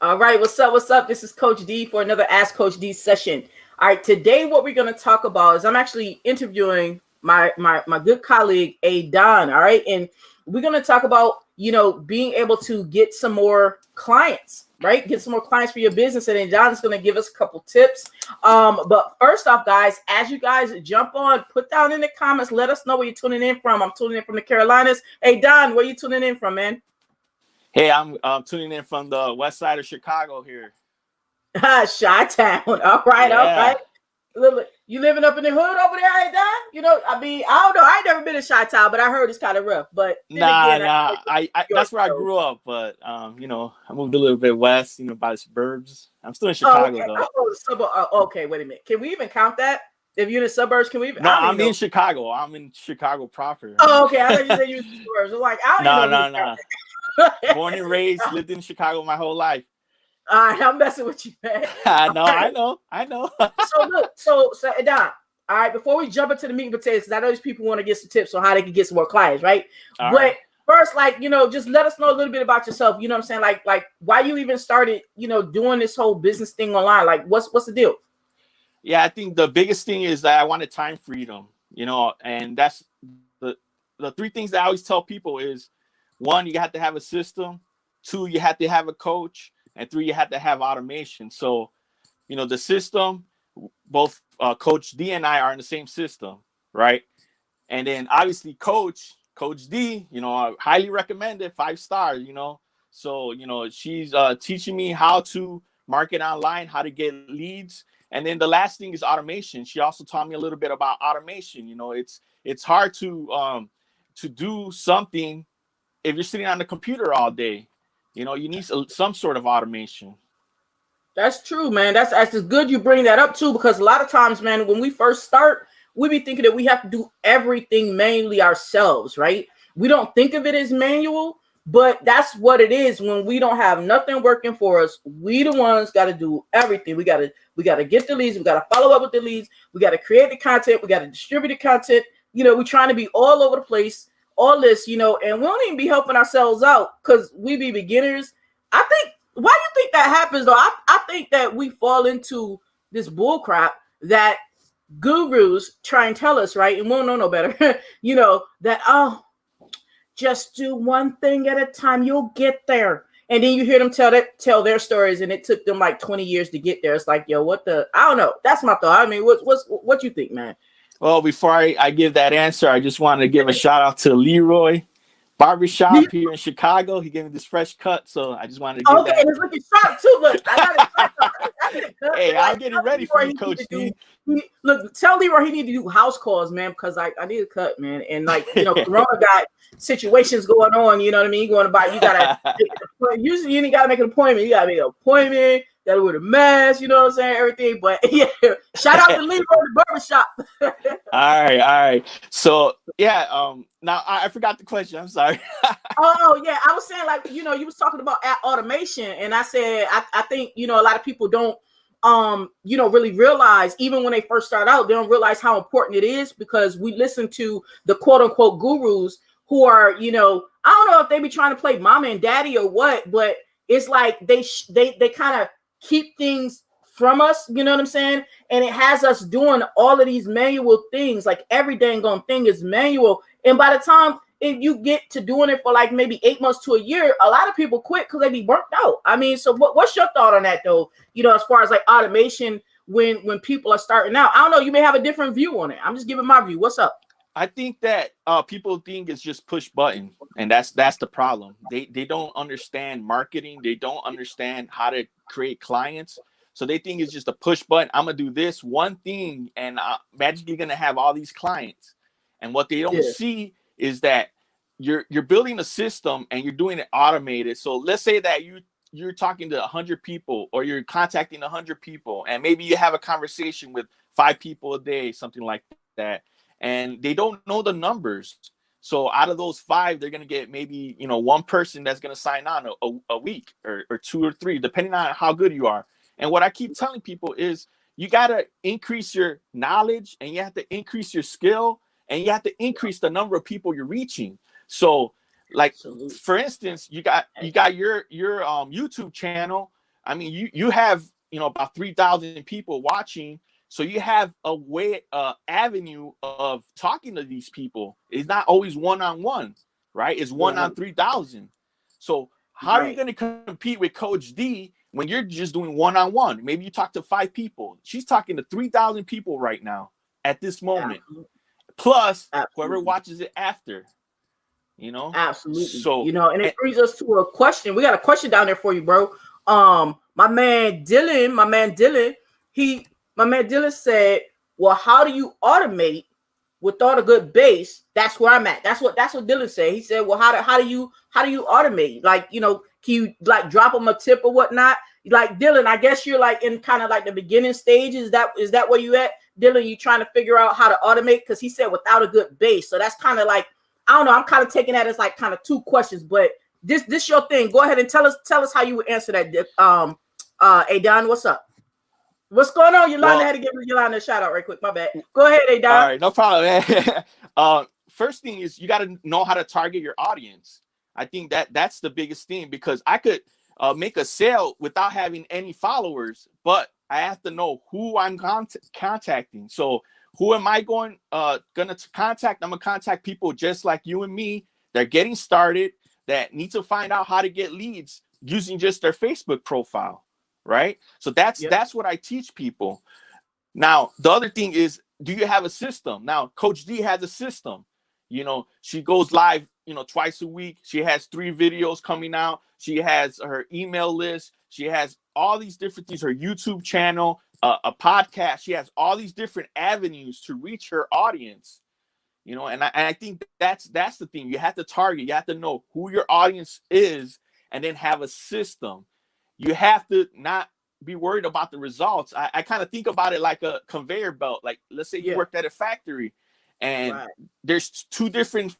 All right, what's up? What's up? This is Coach D for another Ask Coach D session. All right, today what we're going to talk about is I'm actually interviewing my good colleague Adan. All right, and we're going to talk about being able to get some more clients, right? Get some more clients for your business, and Adan is going to give us a couple tips. But first off, guys, as you guys jump on, put down in the comments, let us know where you're tuning in from. I'm tuning in from the Carolinas. Adan, where you tuning in from, man? Hey, I'm tuning in from the west side of Chicago here. Chi-town. All right, all Yeah. right. You living up in the hood over there, ain't that? I don't know. I ain't never been to Chi-town, but I heard it's kind of rough. But Nah. I that's where I grew up, but I moved a little bit west, by the suburbs. I'm still in Chicago though. Okay, wait a minute. Can we even count that? If you're in the suburbs, can we even? No, I'm in Chicago. I'm in Chicago proper. Oh, okay. I thought you said you were in the suburbs. I'm like, I don't even know. No. Born and raised, lived in Chicago my whole life. All right, I'm messing with you, man. I know. So Adan, all right, before we jump into the meat and potatoes, because I know these people want to get some tips on how they can get some more clients, right? All but right. First, just let us know a little bit about yourself. You know what I'm saying? Like why you even started, doing this whole business thing online. Like, what's the deal? Yeah, I think the biggest thing is that I wanted time freedom, and that's the three things that I always tell people is, one, you have to have a system, two, you have to have a coach, and three, you have to have automation. So, the system, both Coach D and I are in the same system, right? And then obviously Coach D, I highly recommend it, 5-star, So, she's teaching me how to market online, how to get leads. And then the last thing is automation. She also taught me a little bit about automation. It's hard to do something if you're sitting on the computer all day. You need some sort of automation. That's true, man. That's good you bring that up too, because a lot of times, man, when we first start, we be thinking that we have to do everything mainly ourselves, right? We don't think of it as manual, but that's what it is. When we don't have nothing working for us, we the ones got to do everything. We got to get the leads. We got to follow up with the leads. We got to create the content. We got to distribute the content. We're trying to be all over the place, all this, and we don't even be helping ourselves out because we be beginners. I think, why do you think that happens though? I think that we fall into this bull crap that gurus try and tell us, right? And we don't know no better, that, just do one thing at a time, you'll get there. And then you hear them tell their stories, and it took them like 20 years to get there. It's like, yo, I don't know. That's my thought. I mean, what you think, man? Well, before I give that answer, I just wanted to give a shout out to Leroy Barbershop here in Chicago. He gave me this fresh cut, so I just wanted to give that. Okay, it's looking sharp too. Look, I got it. Hey, I'm getting ready for you, Coach D. Look, tell Leroy he need to do house calls, man, because I need a cut, man. And Corona got situations going on. You know what I mean? You gotta usually you ain't gotta make an appointment. You gotta make an appointment. Gotta wear the mask. You know what I'm saying? Everything. But yeah, shout out to Leroy the barbershop. All right. So yeah, now I forgot the question. I'm sorry. Oh yeah, I was saying you was talking about automation, and I said I think a lot of people don't really realize, even when they first start out, they don't realize how important it is, because we listen to the quote unquote gurus who are I don't know if they be trying to play mama and daddy or what, but it's like they kind of keep things from us, you know what I'm saying? And it has us doing all of these manual things, like every dang on thing is manual. And by the time if you get to doing it for like maybe 8 months to a year, a lot of people quit because they be burnt out. I mean, so what's your thought on that though? As far as like automation when people are starting out, I don't know, you may have a different view on it. I'm just giving my view. What's up? I think that people think it's just push button, and that's the problem. They don't understand marketing. They don't understand how to create clients. So they think it's just a push button. I'm gonna do this one thing, and I'm magically gonna have all these clients. And what they don't see is that you're building a system and you're doing it automated. So let's say that you're talking to 100 people, or you're contacting 100 people, and maybe you have a conversation with 5 people a day, something like that. And they don't know the numbers. So out of those 5, they're going to get maybe, one person that's going to sign on a week or 2 or 3, depending on how good you are. And what I keep telling people is you got to increase your knowledge, and you have to increase your skill, and you have to increase the number of people you're reaching. So like, for instance, you got your YouTube channel. I mean, you have, you know, about 3,000 people watching. So you have a way, avenue of talking to these people. It's not always one-on-one, right? It's one on 3,000. So how are you going to compete with Coach D when you're just doing one-on-one? Maybe you talk to 5 people. She's talking to 3,000 people right now at this moment. Plus whoever watches it after, you know? Absolutely. So, you know, and it brings us to a question. We got a question down there for you, bro. My man Dylan said, well, how do you automate without a good base? That's where I'm at. That's what Dylan said. He said, well, how do you automate? Like, you know, can you like drop them a tip or whatnot? Like, Dylan, I guess you're like in kind of like the beginning stages. Is that where you at, Dylan? You trying to figure out how to automate? Because he said without a good base. So that's kind of like, I don't know. I'm kind of taking that as like kind of 2 questions, but this your thing. Go ahead and tell us how you would answer that. Adan, what's up? What's going on? Yolanda had to give Yolanda a shout out right quick. My bad. Go ahead, Adan. All right, no problem, man. First thing is you got to know how to target your audience. I think that's the biggest thing, because I could make a sale without having any followers, but I have to know who I'm contacting. So who am I gonna contact? I'm gonna contact people just like you and me. They're getting started, that need to find out how to get leads using just their Facebook profile, right? So that's what I teach people. Now, the other thing is, do you have a system? Now, Coach D has a system. You know, she goes live, you know, twice a week. She has 3 videos coming out. She has her email list. She has all these different things, her YouTube channel, a podcast. She has all these different avenues to reach her audience, you know, and I think that's the thing. You have to target, you have to know who your audience is, and then have a system. You have to not be worried about the results. I kind of think about it like a conveyor belt. Like, let's say you worked at a factory, and there's 2 different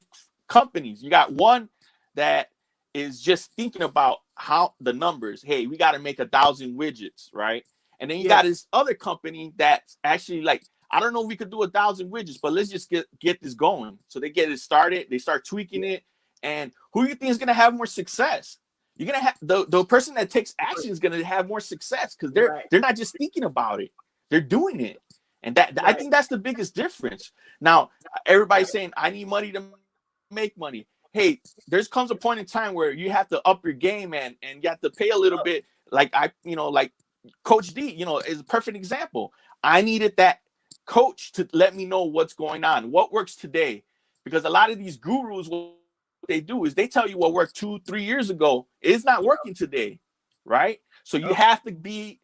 companies. You got one that is just thinking about how the numbers, hey, we got to make 1,000 widgets, right? And then you got this other company that's actually like, I don't know if we could do 1,000 widgets, but let's just get this going. So they get it started, they start tweaking it. And who do you think is going to have more success? You're going to have the person that takes action is going to have more success, because they're not just thinking about it, they're doing it. And I think that's the biggest difference. Now, everybody's saying, I need money to make money. Hey, there's comes a point in time where you have to up your game, and you have to pay a little bit. Like like Coach D, you know, is a perfect example. I needed that coach to let me know what's going on, what works today, because a lot of these gurus, what they do is they tell you what worked 2-3 years ago is not working today, right? So you have to be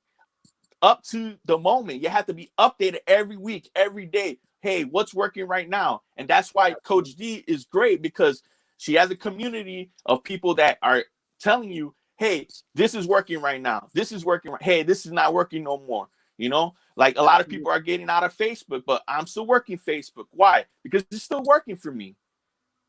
up to the moment. You have to be updated every week, every day. Hey, what's working right now? And that's why Coach D is great, because she has a community of people that are telling you, hey, this is working right now. This is working. Hey, this is not working no more. You know, like a lot of people are getting out of Facebook, but I'm still working Facebook. Why? Because it's still working for me.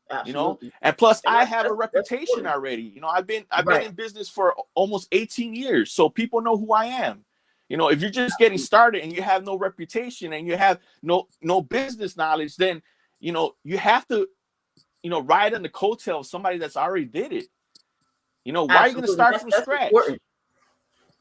Absolutely. You know, and plus I have a reputation already. You know, I've been in business for almost 18 years. So people know who I am. You know, if you're just getting started and you have no reputation and you have no business knowledge, then, you know, you have to, you know, ride on the coattail of somebody that's already did it. You know, why are you going to start from scratch? Important.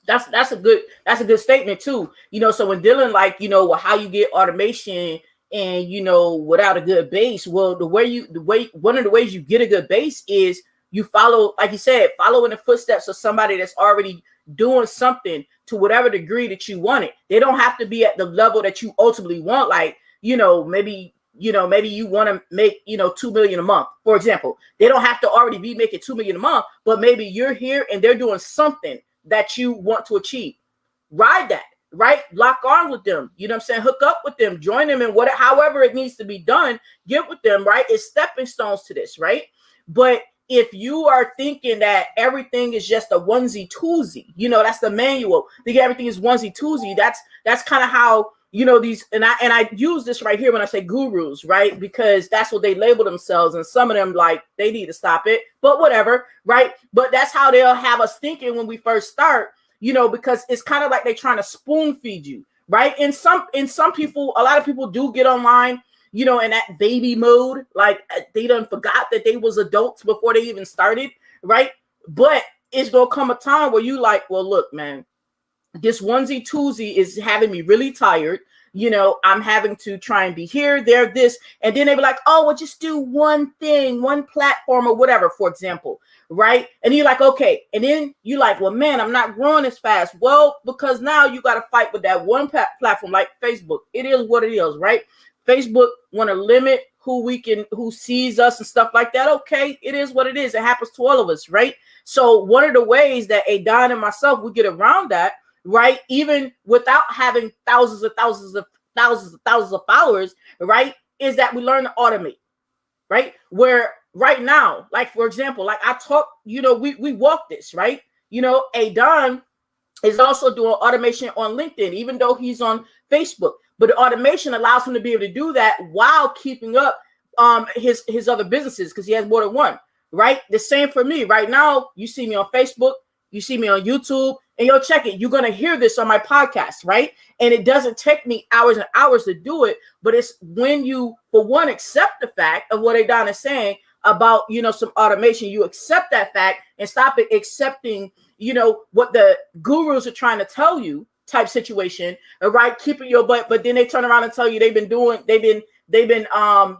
That's a good statement too. You know, so when Dylan, like, you know, how you get automation and, you know, without a good base, well, one of the ways you get a good base is you follow, like you said, follow in the footsteps of somebody that's already doing something to whatever degree that you want it. They don't have to be at the level that you ultimately want. Like, you know, maybe you want to make, you know, 2 million a month, for example. They don't have to already be making 2 million a month, but maybe you're here and they're doing something that you want to achieve. Ride that, right? Lock arms with them. You know what I'm saying? Hook up with them, join them in however it needs to be done. Get with them, right? It's stepping stones to this, right? But if you are thinking that everything is just a onesie twosie, you know, that's the manual. Think everything is onesie twosie. That's kind of how, you know, these, and I use this right here when I say gurus, right? Because that's what they label themselves. And some of them, like, they need to stop it, but whatever, right? But that's how they'll have us thinking when we first start, you know, because it's kind of like they're trying to spoon feed you, right? And some people, a lot of people do get online, you know, in that baby mode, like they done forgot that they was adults before they even started, right? But it's gonna come a time where you like, well, look, man, this onesie twosie is having me really tired. You know, I'm having to try and be here, there, this, and then they be like, oh, well, just do one thing, one platform or whatever, for example, right? And you're like, okay, and then you're like, well, man, I'm not growing as fast. Well, because now you got to fight with that one platform like Facebook. It is what it is, right? Facebook want to limit who sees us and stuff like that. Okay, it is what it is. It happens to all of us, right? So one of the ways that Adan and myself, we get around that, right? Even without having thousands of followers, right? Is that we learn to automate, right? Where right now, like for example, like I talk, you know, we walk this, right? You know, Adan is also doing automation on LinkedIn, even though he's on Facebook. But the automation allows him to be able to do that while keeping up his other businesses, because he has more than one, right? The same for me. Right now, you see me on Facebook, you see me on YouTube, and you'll check it. You're going to hear this on my podcast, right? And it doesn't take me hours and hours to do it, but it's when you, for one, accept the fact of what Adan is saying about, you know, some automation. You accept that fact and stop it accepting, you know, what the gurus are trying to tell you type situation, right? Keeping your butt, but then they turn around and tell you they've been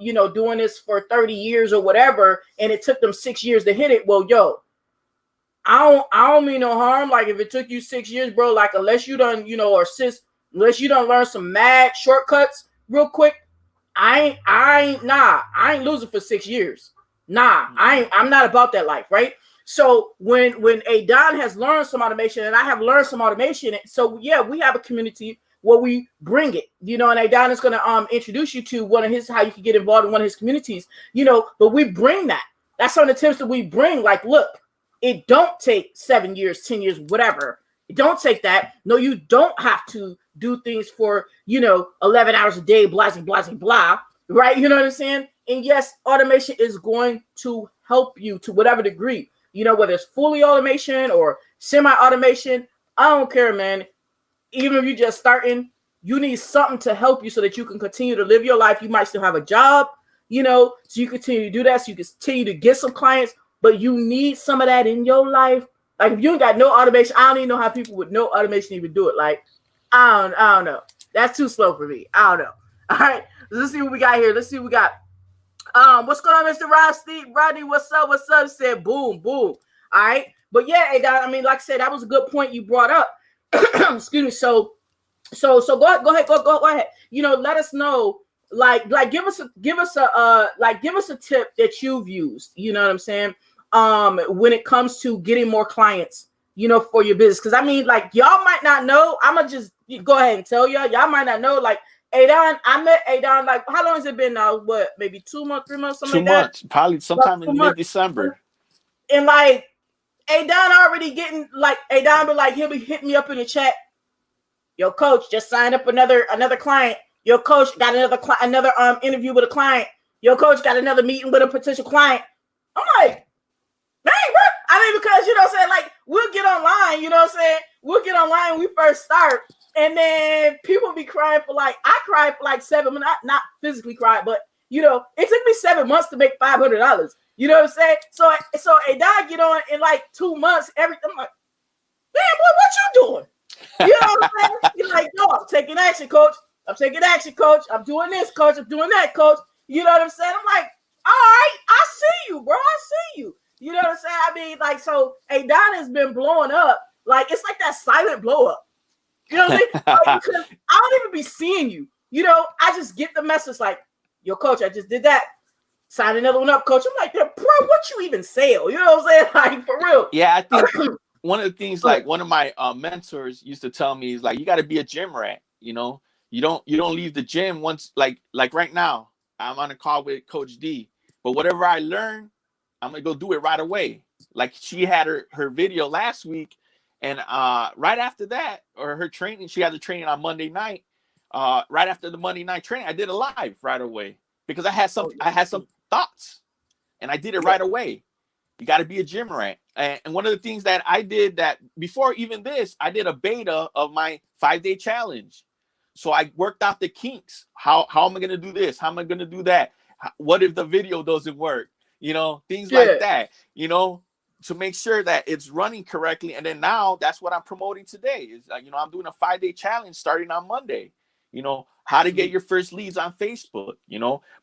you know, doing this for 30 years or whatever, and it took them 6 years to hit it. Well, yo, I don't mean no harm. Like if it took you 6 years, bro, like unless you done, you know, or unless you done learn some mad shortcuts real quick, I ain't losing for 6 years. Nah, I'm not about that life, right? So when Adan has learned some automation and I have learned some automation, so yeah, we have a community where we bring it, you know, and Adan is going to introduce you to one of his, how you can get involved in one of his communities, you know, but we bring that. That's some of the tips that we bring. Like, look, it don't take 7 years, 10 years, whatever. It don't take that. No, you don't have to do things for, you know, 11 hours a day, blah, blah, blah, blah, right? You know what I'm saying? And yes, automation is going to help you to whatever degree, you know, whether it's fully automation or semi-automation. I don't care, man. Even if you're just starting, you need something to help you so that you can continue to live your life. You might still have a job, you know, so you continue to do that, so you can continue to get some clients, but you need some of that in your life. Like if you ain't got no automation, I don't even know how people with no automation even do it. Like, I don't know. That's too slow for me. I don't know. All right, let's see what we got here. Let's see what we got. What's going on, Mr. Rodney? What's up? What's up? Said boom, boom. All right, but yeah, I mean, like I said, that was a good point you brought up. Excuse me. So go ahead. You know, let us know. Like give us a tip that you've used. You know what I'm saying? When it comes to getting more clients, you know, for your business. Because I mean, like y'all might not know. I'm gonna just go ahead and tell y'all. Y'all might not know. Like Adan, I met Adan. Like how long has it been now? What, maybe 2 months, 3 months, something 2 like months, probably sometime in mid-December. And like Adan already getting like Adan, but like he'll be hitting me up in the chat. Yo, coach, just signed up another client. Your coach got another interview with a client. Your coach got another meeting with a potential client. I'm like, dang, bro. I mean, because you know what I'm saying, like we'll get online, you know what I'm saying? We'll get online when we first start, and then people be crying for like I cried for like 7 months, not physically cried, but you know, it took me 7 months to make $500. You know what I'm saying? So a guy get on in like 2 months, everything. I'm like, damn, boy, what you doing? You know what I'm saying? You're like, no, I'm taking action, coach. I'm taking action, coach. I'm doing this, coach. I'm doing that, coach. You know what I'm saying? I'm like, all right, I see you, bro. I see you. You know what I'm saying? I mean, like, so Adan has been blowing up. Like, it's like that silent blow up. You know what I'm saying? Like, because I don't even be seeing you. You know, I just get the message like, yo, coach, I just did that. Sign another one up, coach. I'm like, bro, what you even sell? You know what I'm saying? Like, for real. Yeah, I think one of the things, like one of my mentors used to tell me is like, you got to be a gym rat. You know, you don't leave the gym once. Like right now, I'm on a call with Coach D. But whatever I learn, I'm gonna go do it right away. Like she had her video last week, and right after that, or her training, she had the training on Monday night. Right after the Monday night training, I did a live right away because I had some thoughts, and I did it right away. You got to be a gym rat. And one of the things that I did that before even this, I did a beta of my 5-day challenge. So I worked out the kinks. How am I going to do this? How am I going to do that? What if the video doesn't work? You know, things like that, you know, to make sure that it's running correctly. And then now that's what I'm promoting today is, I'm doing a 5-day challenge starting on Monday, how to get your first leads on Facebook,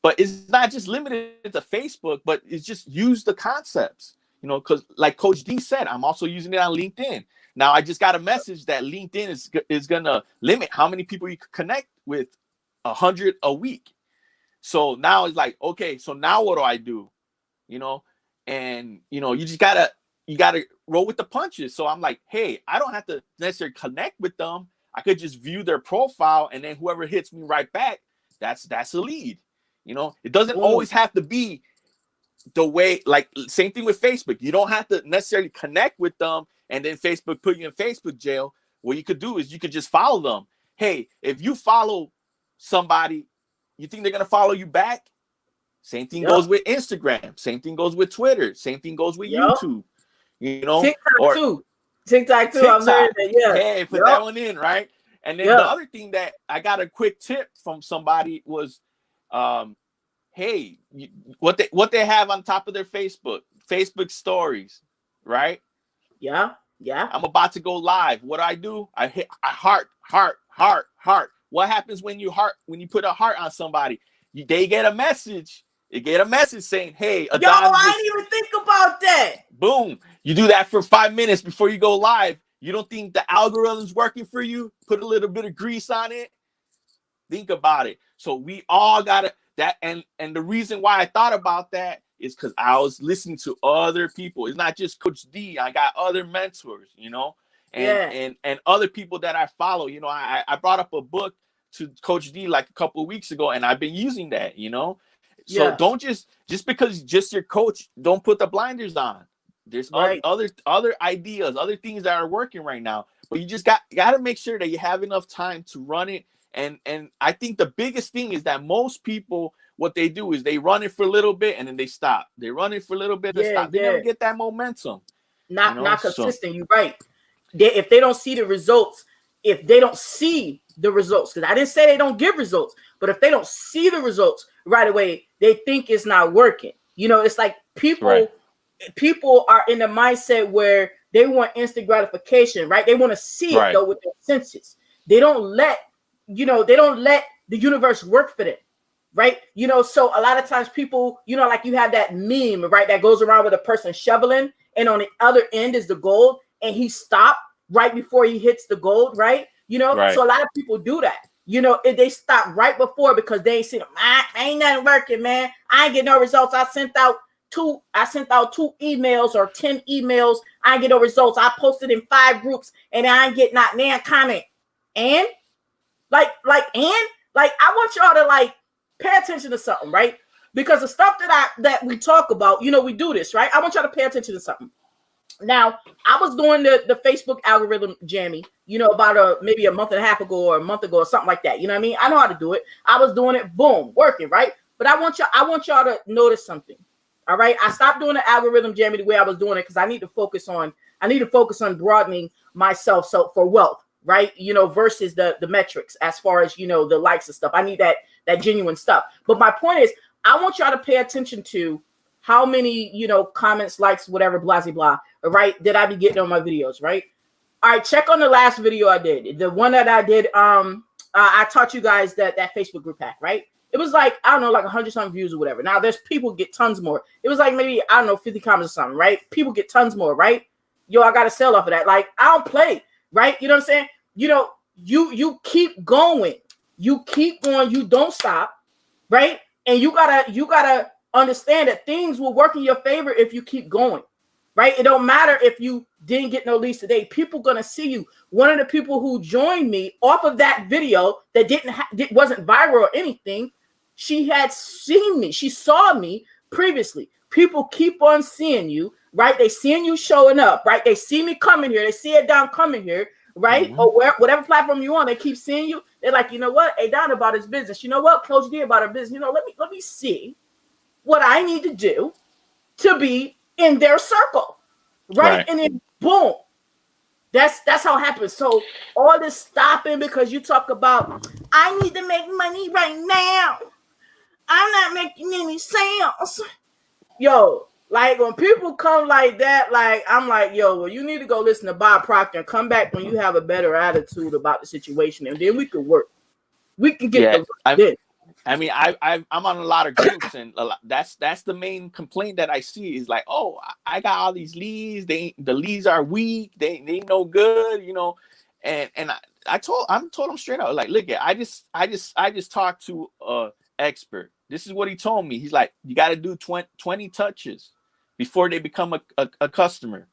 but it's not just limited to Facebook, but it's just use the concepts, because like Coach D said, I'm also using it on LinkedIn. Now I just got a message that LinkedIn is going to limit how many people you can connect with, 100 a week. So now it's like, okay, so now what do I do? And you just gotta roll with the punches. So I'm like, hey, I don't have to necessarily connect with them. I could just view their profile, and then whoever hits me right back, that's a lead. It doesn't always have to be the way, like same thing with Facebook. You don't have to necessarily connect with them and then Facebook put you in Facebook jail. What you could do is you could just follow them. Hey, if you follow somebody, you think they're gonna follow you back? Same thing goes with Instagram. Same thing goes with Twitter. Same thing goes with YouTube. TikTok too. TikTok too. I'm learning that. Yeah. Hey, put that one in, right? And then the other thing that I got a quick tip from somebody was, hey, what they have on top of their Facebook stories, right? Yeah. I'm about to go live. What do? I heart. What happens when you put a heart on somebody? They get a message. You get a message saying, hey, Adan, I didn't even think about that. Boom. You do that for 5 minutes before you go live. You don't think the algorithm's working for you? Put a little bit of grease on it. Think about it. So we all got that. And the reason why I thought about that is because I was listening to other people. It's not just Coach D. I got other mentors, and other people that I follow. I brought up a book to Coach D like a couple of weeks ago, and I've been using that, So don't just because just your coach, don't put the blinders on. There's other ideas, other things that are working right now. But you just got to make sure that you have enough time to run it. And I think the biggest thing is that most people, what they do is they run it for a little bit and then they stop. They run it for a little bit and stop. They never get that momentum. Not consistent. You're right. If they don't see the results, because I didn't say they don't give results, but if they don't see the results right away, they think it's not working. It's like people are in the mindset where they want instant gratification, right? They want to see it though with their senses. They don't let the universe work for them, right? So a lot of times people, like you have that meme, right, that goes around with a person shoveling, and on the other end is the gold, and he stopped right before he hits the gold, right? So a lot of people do that. They stop right before because they ain't seen them. Ain't nothing working, man. I ain't get no results. I sent out 2 emails or 10 emails. I ain't get no results. I posted in 5 groups and I ain't get not nan comment. And I want y'all to pay attention to something, right? Because the stuff that we talk about, we do this, right? I want y'all to pay attention to something. Now, I was doing the Facebook algorithm jammy, about maybe a month and a half ago or a month ago or something like that. You know what I mean? I know how to do it. I was doing it, boom, working, right? But I want y'all to notice something. All right. I stopped doing the algorithm jammy the way I was doing it because I need to focus on broadening myself for wealth, right? Versus the metrics as far as the likes and stuff. I need that genuine stuff. But my point is, I want y'all to pay attention to how many, comments, likes, whatever, blah, blah, blah, right, that I be getting on my videos, right? All right, check on the last video I did. The one that I did, I taught you guys that Facebook group hack, right? It was like, I don't know, like 100-something views or whatever. Now, there's people get tons more. It was like maybe, I don't know, 50 comments or something, right? People get tons more, right? Yo, I got to sell off of that. Like, I don't play, right? You know what I'm saying? You keep going. You keep going. You don't stop, right? And you gotta understand that things will work in your favor if you keep going, right? It don't matter if you didn't get no leads today. People gonna see you. One of the people who joined me off of that video that wasn't viral or anything, she had seen me. She saw me previously. People keep on seeing you, right? They seeing you showing up, right? They see me coming here. They see it down coming here, right? Mm-hmm. Or whatever platform you on, they keep seeing you. They're like, you know what? Adan about his business. You know what? Coach D about her business. Let me see what I need to do to be in their circle, right? And then boom, that's how it happens. So all this stopping because you talk about, I need to make money right now. I'm not making any sales. Yo, Like when people come like that, like I'm like, yo, well, you need to go listen to Bob Proctor and come back when you have a better attitude about the situation, and then we could work. We can get the this. I mean, I'm on a lot of groups, and that's the main complaint that I see is like, oh, I got all these leads. The leads are weak. They ain't no good, you know. And I told him straight out, like, look, I just talked to an expert. This is what he told me. He's like, you got to do 20 touches before they become a customer.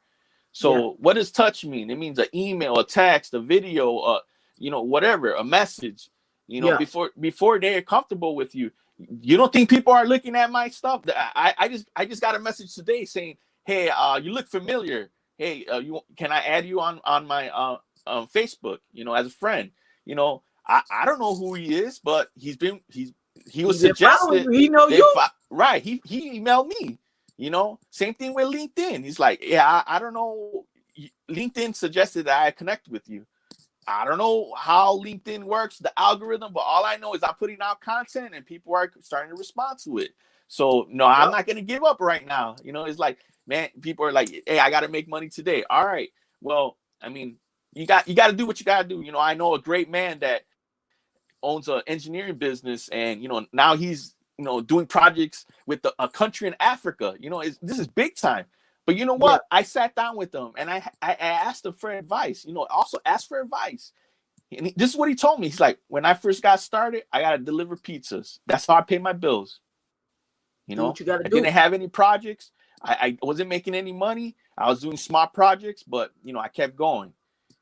So what does touch mean? It means an email, a text, a video, you know, whatever, a message. You know, before they're comfortable with you. You don't think people are looking at my stuff? I just got a message today saying, hey, you look familiar. Hey, can I add you on my Facebook, you know, as a friend? You know, I don't know who he is, but he was suggested. He know you. Right. He emailed me, you know. Same thing with LinkedIn. He's like, yeah, I don't know. LinkedIn suggested that I connect with you. I don't know how LinkedIn works, the algorithm, but all I know is I'm putting out content and people are starting to respond to it. So no, I'm not going to give up right now. You know, it's like, man, people are like, hey, I got to make money today. All right. Well, I mean, you got to do what you got to do. You know, I know a great man that owns an engineering business, and, you know, now he's, you know, doing projects with a country in Africa. You know, this is big time. But you know what? I sat down with them and I asked them for advice. You know, also ask for advice. And this is what he told me. He's like, when I first got started, I got to deliver pizzas. That's how I pay my bills. You know, I didn't have any projects. I wasn't making any money. I was doing small projects, but, you know, I kept going.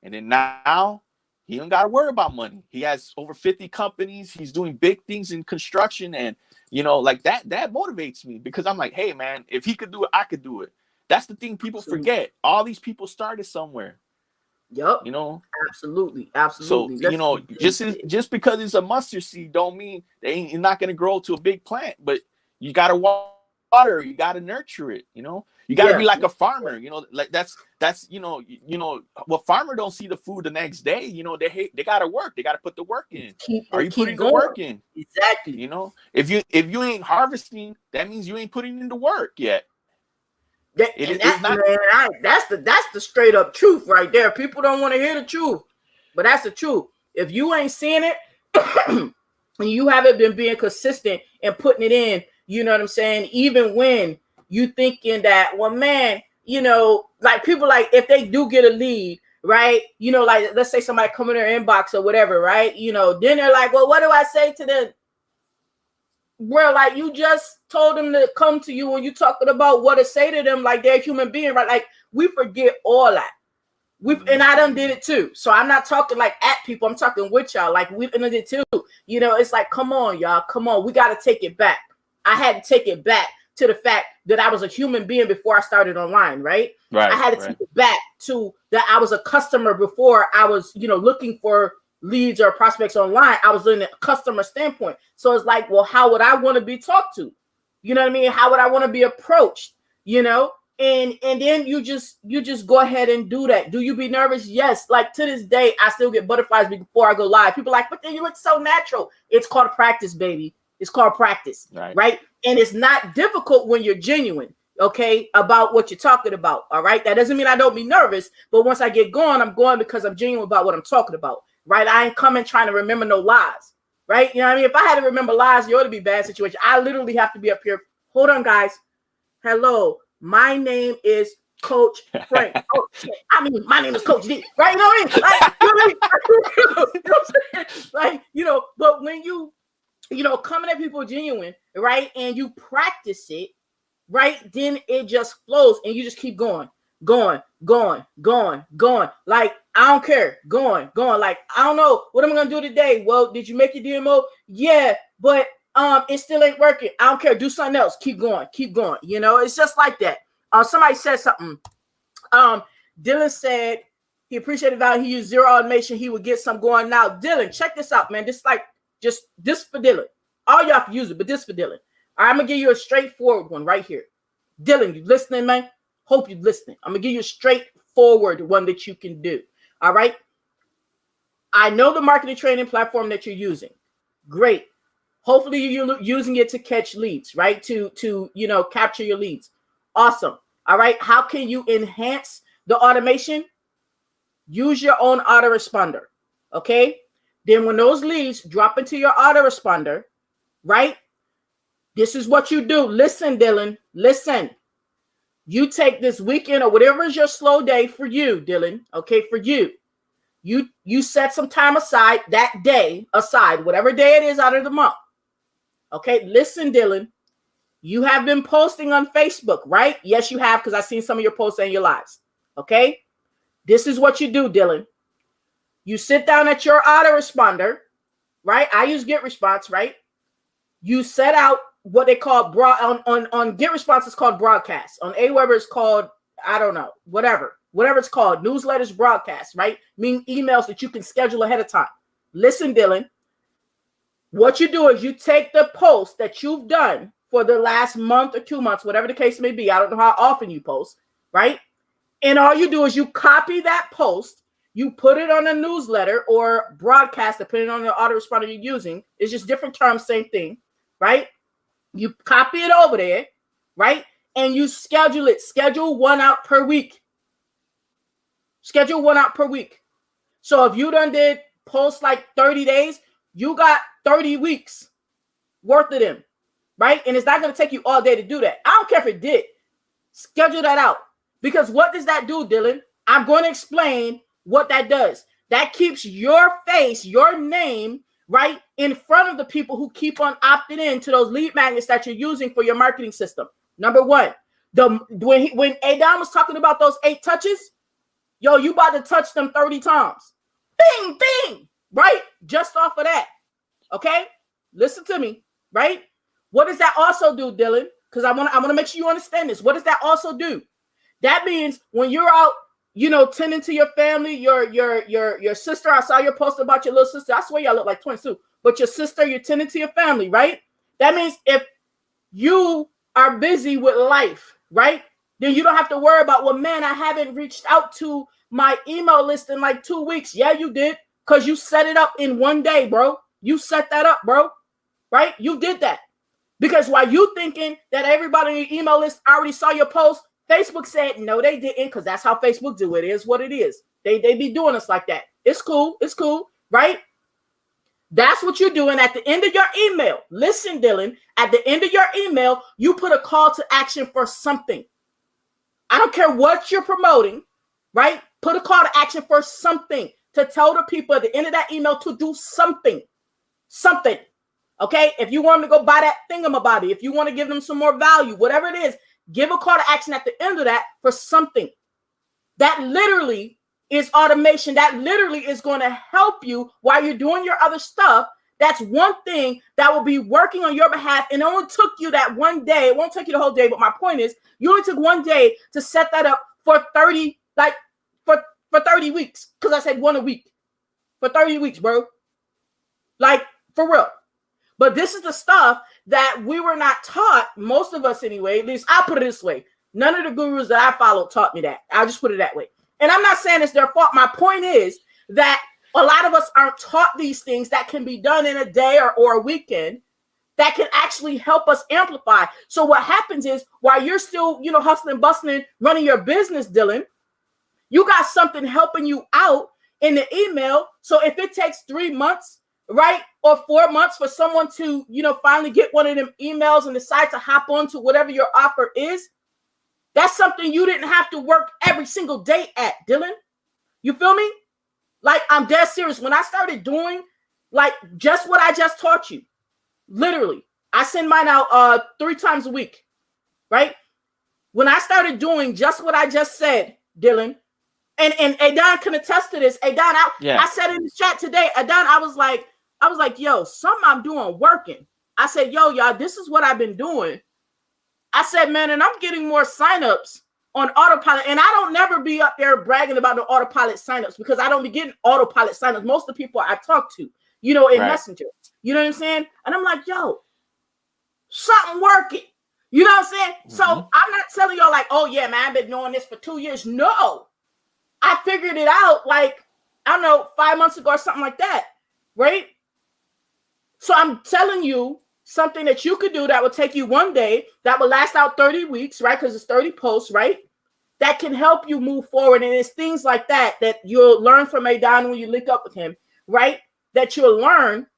And then now he don't got to worry about money. He has over 50 companies. He's doing big things in construction. And, you know, like that motivates me, because I'm like, hey, man, if he could do it, I could do it. That's the thing people forget. All these people started somewhere. Yep. You know? Absolutely. So, you know, just because it's a mustard seed don't mean you're not going to grow to a big plant, but you got to water, you got to nurture it, you know? You got to be like a farmer, you know, like that's, you know, well, farmer don't see the food the next day, you know, they got to work. They got to put the work in. Are you putting the work in? Exactly. You know, if you ain't harvesting, that means you ain't putting in the work yet. That's the straight up truth right there. People don't want to hear the truth, but that's the truth. If you ain't seeing it and you haven't been being consistent and putting it in, you know what I'm saying? Even when you thinking that, well, man, you know, like people, like if they do get a lead, right? You know, like let's say somebody come in their inbox or whatever, right? You know, then they're like, well, what do I say to them? Bro, like you just told them to come to you and you talking about what to say to them like they're a human being, right? Like we forget all that. And I done did it too. So I'm not talking like at people. I'm talking with y'all. Like we've done it too. You know, it's like, come on, y'all. Come on. We got to take it back. I had to take it back to the fact that I was a human being before I started online, right? I had to take it back to that I was a customer before I was, you know, looking for leads or prospects online. I was in a customer standpoint. So it's like, well, how would I want to be talked to? You know what I mean? How would I want to be approached? You know? And then you just go ahead and do that. Do you be nervous? Yes. Like to this day, I still get butterflies before I go live. People are like, but then you look so natural. It's called practice, baby. It's called practice, right? And it's not difficult when you're genuine, okay, about what you're talking about, all right? That doesn't mean I don't be nervous, but once I get going, I'm going because I'm genuine about what I'm talking about, right? I ain't coming trying to remember no lies, right? You know what I mean? If I had to remember lies, you ought to be bad situation. I literally have to be up here. Hold on, guys. Hello. My name is Coach Frank. Oh, I mean, my name is Coach D, right? You know what I mean? Like, you know, but when you know, coming at people genuine, right? And you practice it, right? Then it just flows and you just keep going. Like, I don't care. Going. Like, I don't know. What am I going to do today? Well, did you make your DMO? Yeah, but it still ain't working. I don't care. Do something else. Keep going. You know, it's just like that. Somebody said something. Dylan said he appreciated value. He used zero automation. He would get some going now. Dylan, check this out, man. This like just this for Dylan. All y'all can use it, but this for Dylan. All right, I'm gonna give you a straightforward one right here. Dylan, you listening, man? Hope you're listening. I'm gonna give you a straightforward one that you can do. All right. I know the marketing training platform that you're using. Great. Hopefully you're using it to catch leads, right? To you know, capture your leads. Awesome. All right. How can you enhance the automation? Use your own autoresponder. Okay. Then when those leads drop into your autoresponder, right? This is what you do. Listen, Dylan. Listen. You take this weekend or whatever is your slow day for you, Dylan. Okay, for you. You set some time aside, that day aside, whatever day it is out of the month. Okay, listen, Dylan. You have been posting on Facebook, right? Yes, you have, because I've seen some of your posts and your lives. Okay? This is what you do, Dylan. You sit down at your autoresponder, right? I use GetResponse, right? You set out what they call on GetResponse, it's called broadcast. On Aweber, it's called, I don't know, whatever it's called, newsletters, broadcast, right? Meaning emails that you can schedule ahead of time. Listen, Dylan, what you do is you take the post that you've done for the last month or 2 months, whatever the case may be. I don't know how often you post, right? And all you do is you copy that post, you put it on a newsletter or broadcast, depending on the autoresponder you're using. It's just different terms, same thing, right? You copy it over there, right? And you schedule it. Schedule one out per week. Schedule one out per week. So if you done did post like 30 days, you got 30 weeks worth of them, right? And it's not going to take you all day to do that. I don't care if it did. Schedule that out. Because what does that do, Dylan? I'm going to explain what that does. That keeps your face, your name, right, in front of the people who keep on opting in to those lead magnets that you're using for your marketing system. Number one, when Adan was talking about those 8 touches, yo, you about to touch them 30 times. Bing, bing, right? Just off of that. Okay? Listen to me, right? What does that also do, Dylan? Because I want to make sure you understand this. What does that also do? That means when you're out, tending to your family, your sister. I saw your post about your little sister. I swear y'all look like twins too. But your sister, you're tending to your family, right? That means if you are busy with life, right? Then you don't have to worry about, well, man, I haven't reached out to my email list in like 2 weeks. Yeah, you did. Because you set it up in one day, bro. You set that up, bro. Right? You did that. Because while you thinking that everybody on your email list already saw your post, Facebook said, no, they didn't, because that's how Facebook do it. It is what it is. They be doing us like that. It's cool. It's cool. Right? That's what you're doing at the end of your email. Listen, Dylan, at the end of your email, you put a call to action for something. I don't care what you're promoting, right? Put a call to action for something to tell the people at the end of that email to do something. Something. Okay? If you want them to go buy that thingamabobby, if you want to give them some more value, whatever it is, give a call to action at the end of that for something. That literally is automation. That literally is going to help you while you're doing your other stuff. That's one thing that will be working on your behalf. And it only took you that one day. It won't take you the whole day. But my point is, you only took one day to set that up for 30, for 30 weeks. Because I said one a week. For 30 weeks, bro. Like, for real. But this is the stuff that we were not taught, most of us anyway. At least I'll put it this way. None of the gurus that I followed taught me that. I'll just put it that way. And I'm not saying it's their fault. My point is that a lot of us aren't taught these things that can be done in a day or a weekend that can actually help us amplify. So what happens is while you're still, hustling, bustling, running your business, Dylan, you got something helping you out in the email. So if it takes 3 months, right, or 4 months for someone to, finally get one of them emails and decide to hop on to whatever your offer is, that's something you didn't have to work every single day at, Dylan. You feel me? Like, I'm dead serious. When I started doing, like, just what I just taught you, literally, I send mine out 3 times a week, right? When I started doing just what I just said, Dylan, and Adan can attest to this. Adan, I said in the chat today, Adan, I was like, yo, something I'm doing working. I said, yo, y'all, this is what I've been doing. I said, man, and I'm getting more signups on autopilot. And I don't never be up there bragging about the autopilot signups because I don't be getting autopilot signups. Most of the people I talk to, in right. Messenger. You know what I'm saying? And I'm like, yo, something working. You know what I'm saying? Mm-hmm. So I'm not telling y'all like, oh, yeah, man, I've been doing this for 2 years. No. I figured it out like, I don't know, 5 months ago or something like that. Right? So I'm telling you something that you could do that will take you one day, that will last out 30 weeks, right? Because it's 30 posts, right? That can help you move forward. And it's things like that that you'll learn from Adan when you link up with him, right? That you'll learn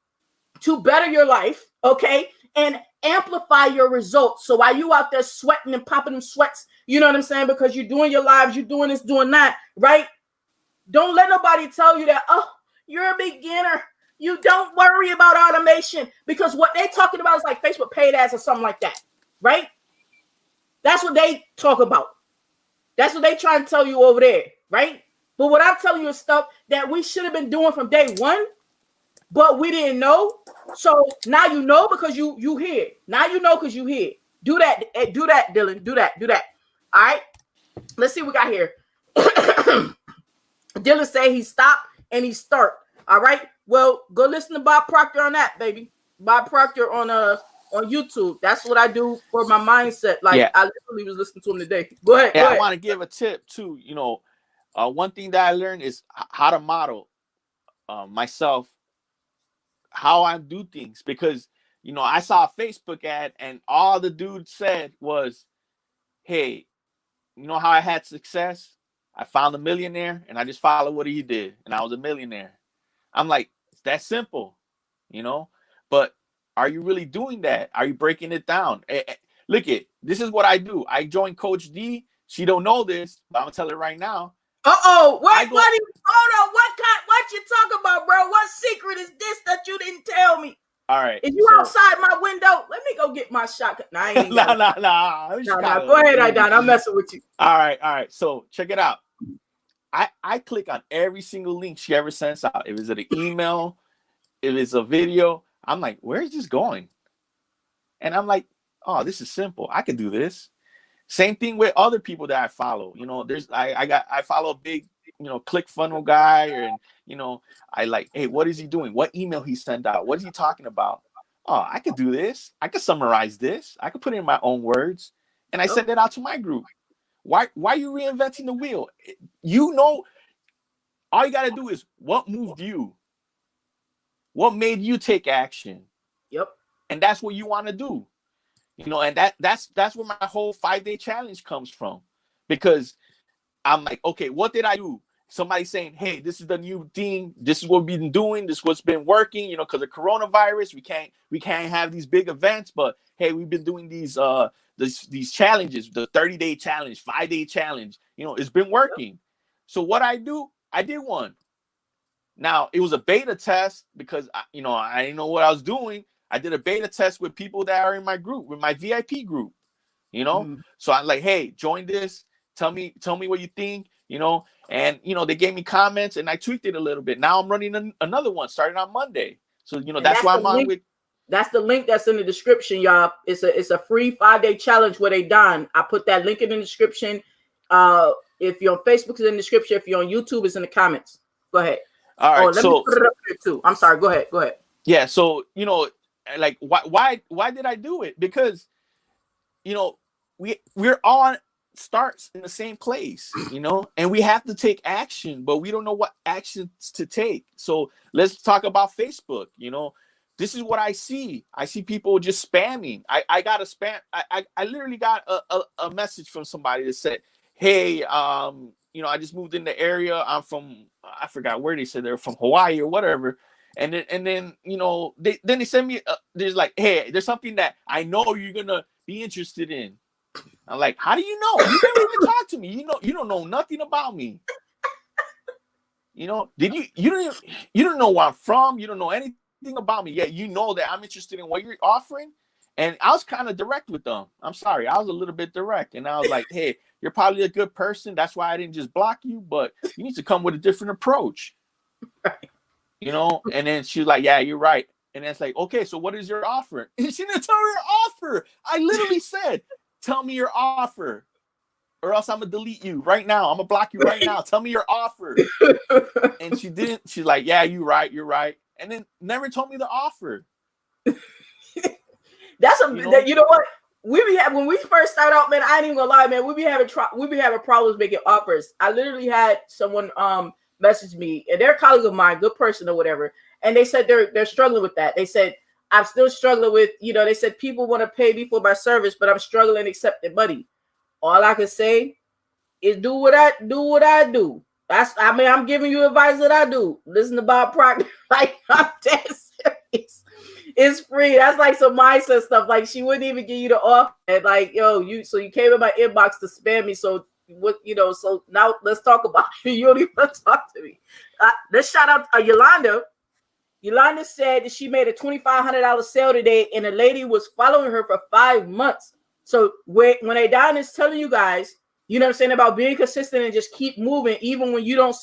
to better your life, okay? And amplify your results. So while you out there sweating and popping them sweats, you know what I'm saying? Because you're doing your lives, you're doing this, doing that, right? Don't let nobody tell you that, oh, you're a beginner. You don't worry about automation, because what they're talking about is like Facebook paid ads or something like that, right? That's what they talk about. That's what they try to tell you over there, right? But what I'm telling you is stuff that we should have been doing from day one, but we didn't know. So now you know because you here. Now you know because you here. Do that, Dylan. Do that. All right. Let's see what we got here. Dylan say he stopped and he start. All right. Well, go listen to Bob Proctor on that, baby. Bob Proctor on YouTube. That's what I do for my mindset. Like, yeah. I literally was listening to him today. Go ahead. Yeah, I want to give a tip too. You know, one thing that I learned is how to model myself, how I do things, because you know I saw a Facebook ad and all the dude said was, "Hey, you know how I had success? I found a millionaire and I just followed what he did, and I was a millionaire." I'm like, it's that simple, you know. But are you really doing that? Are you breaking it down? Look this is what I do. I joined Coach D. She don't know this, but I'm gonna tell her right now. Hold on. What you talking about, bro? What secret is this that you didn't tell me? All right. If you outside my window, let me go get my shotgun. Nah, I ain't nah. Go ahead, Adan. I'm messing with you. All right. So check it out. I click on every single link she ever sends out. If it's an email, if it's a video, I'm like, where is this going? And I'm like, oh, this is simple. I can do this. Same thing with other people that I follow. You know, I follow a big, you know, ClickFunnels guy, and you know, I like, hey, what is he doing? What email he sent out? What is he talking about? Oh, I could do this. I could summarize this. I could put it in my own words, and I send it out to my group. Why are you reinventing the wheel? You know, all you got to do is what moved you, what made you take action. Yep. And that's what you want to do. You know, and that's where my whole 5-day challenge comes from, because I'm like, okay, what did I do? Somebody saying, hey, this is the new thing. This is what we've been doing. This is what's been working. You know, because of coronavirus, we can't have these big events. But hey, we've been doing these challenges, the 30-day challenge, 5-day challenge. You know, it's been working. So what I did one. Now it was a beta test because I didn't know what I was doing. I did a beta test with people that are in my group, with my VIP group. You know, so I'm like, hey, join this. Tell me what you think. You know, and you know they gave me comments and I tweaked it a little bit. Now I'm running another one starting on Monday. So you know that's why I'm on with. That's the link that's in the description, y'all. It's a free 5-day challenge with Adan. I put that link in the description. If you're on Facebook, it's in the description. If you're on YouTube, it's in the comments. Go ahead. All right. Let me put it up here too. I'm sorry. Go ahead. Yeah. So you know, like why did I do it? Because you know we're all starts in the same place, you know, and we have to take action, but we don't know what actions to take. So let's talk about Facebook. You know, this is what I see. I see people just spamming. I got a spam. I literally got a message from somebody that said, hey, you know, I just moved in the area. I'm from, I forgot where they said they're from, Hawaii or whatever. And then you know, they send me, there's like, hey, there's something that I know you're going to be interested in. I'm like, how do you know? You never even talk to me. You don't know nothing about me. You know, you don't know where I'm from. You don't know anything about me. Yet you know that I'm interested in what you're offering. And I was kind of direct with them. I'm sorry, I was a little bit direct. And I was like, hey, you're probably a good person. That's why I didn't just block you, but you need to come with a different approach. You know, and then she was like, yeah, you're right. And it's like, okay, so what is your offer? And she didn't tell her offer. I literally said, tell me your offer or else I'm going to delete you right now. I'm going to block you right now. Tell me your offer. And she didn't. She's like, yeah, you're right. And then never told me the offer. That's you know what? When we first started out, man, I ain't even gonna lie, man, we be having problems making offers. I literally had someone message me, and they're a colleague of mine, good person or whatever, and they said they're struggling with that. They said, I'm still struggling with, they said people want to pay me for my service, but I'm struggling accepting money. All I can say is do what I do. I'm giving you advice that I do. Listen to Bob Proctor. Like, I'm dead serious. It's free. That's like some mindset stuff. Like, she wouldn't even give you the offer. And like, you came in my inbox to spam me. So what, so now let's talk about it. You don't even talk to me. Let's shout out Yolanda. Yolanda said that she made a $2,500 sale today, and the lady was following her for 5 months. So when Adan is telling you guys, you know what I'm saying, about being consistent and just keep moving, even when you don't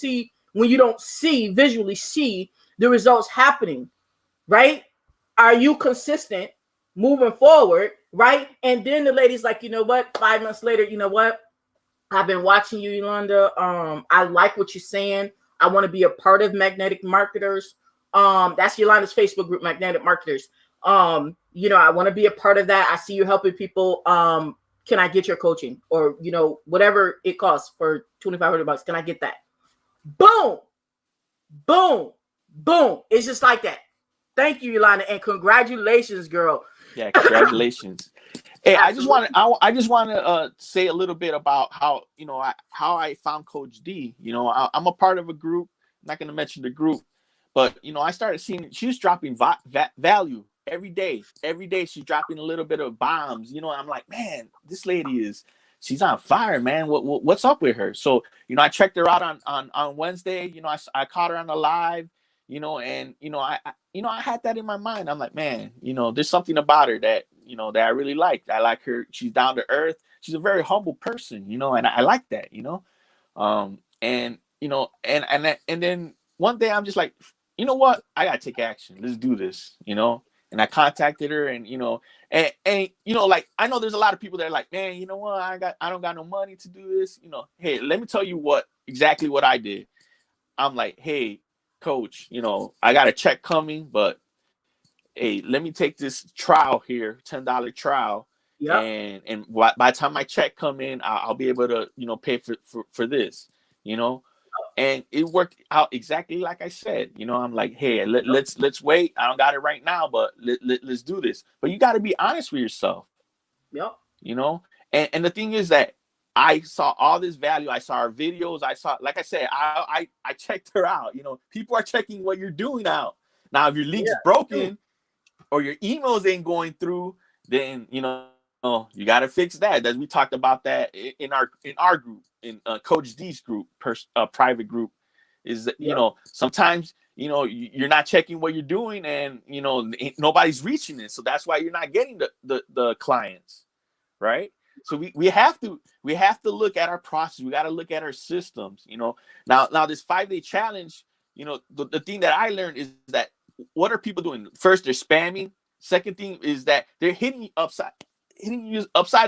visually see the results happening, right? Are you consistent moving forward, right? And then the lady's like, you know what? 5 months later, you know what? I've been watching you, Yolanda. I like what you're saying. I want to be a part of Magnetic Marketers. That's Yolanda's Facebook group, Magnetic Marketers. I want to be a part of that. I see you helping people. Can I get your coaching? Or, whatever it costs for $2,500, can I get that? Boom, boom, boom. It's just like that. Thank you, Yolanda, and congratulations, girl. Yeah, congratulations. Hey, I just want to say a little bit about how I found Coach D. I'm a part of a group. I'm not going to mention the group, but I started seeing she was dropping value every day. Every day she's dropping a little bit of bombs. I'm like, man, this lady she's on fire, man. What's up with her? So I checked her out on Wednesday. I caught her on the live. I had that in my mind. I'm like, man, there's something about her that that I really liked. I like her. She's down to earth. She's a very humble person, and I like that, and then one day I'm just like, you know what? I gotta take action. Let's do this, And I contacted her, and like, I know there's a lot of people that are like, man, you know what? I don't got no money to do this. Hey, let me tell you exactly what I did. I'm like, hey, Coach, I got a check coming, but hey, let me take this trial here, $10 trial. Yep. And by the time my check come in, I'll be able to, pay for this, and it worked out exactly like I said. I'm like, hey, let's wait. I don't got it right now, but let's do this. But you got to be honest with yourself. Yep. And the thing is that I saw all this value. I saw our videos. I saw, like I said, I checked her out. People are checking what you're doing out. Now, if your link's broken or your emails ain't going through, then you got to fix that. That we talked about that in our group, in Coach D's group, private group. Is that sometimes you're not checking what you're doing, and nobody's reaching it. So that's why you're not getting the clients, right? So we have to look at our process. We got to look at our systems. Now this 5-day challenge. The thing that I learned is that what are people doing? First, they're spamming. Second thing is that they're hitting you upside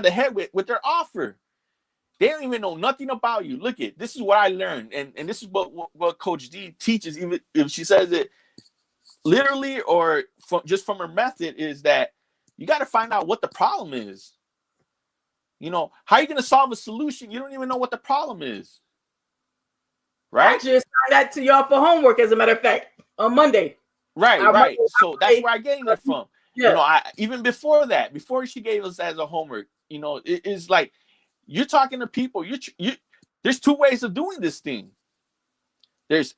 the head with their offer. They don't even know nothing about you. Look at this is what I learned, and this is what Coach D teaches. Even if she says it literally or from her method, is that you got to find out what the problem is. How are you going to solve a solution? You don't even know what the problem is. Right? I just signed that to y'all for homework, as a matter of fact, on Monday. Right. So that's where I'm getting it from. Yeah. I even before that, before she gave us as a homework, it is like you're talking to people. You there's two ways of doing this thing. There's,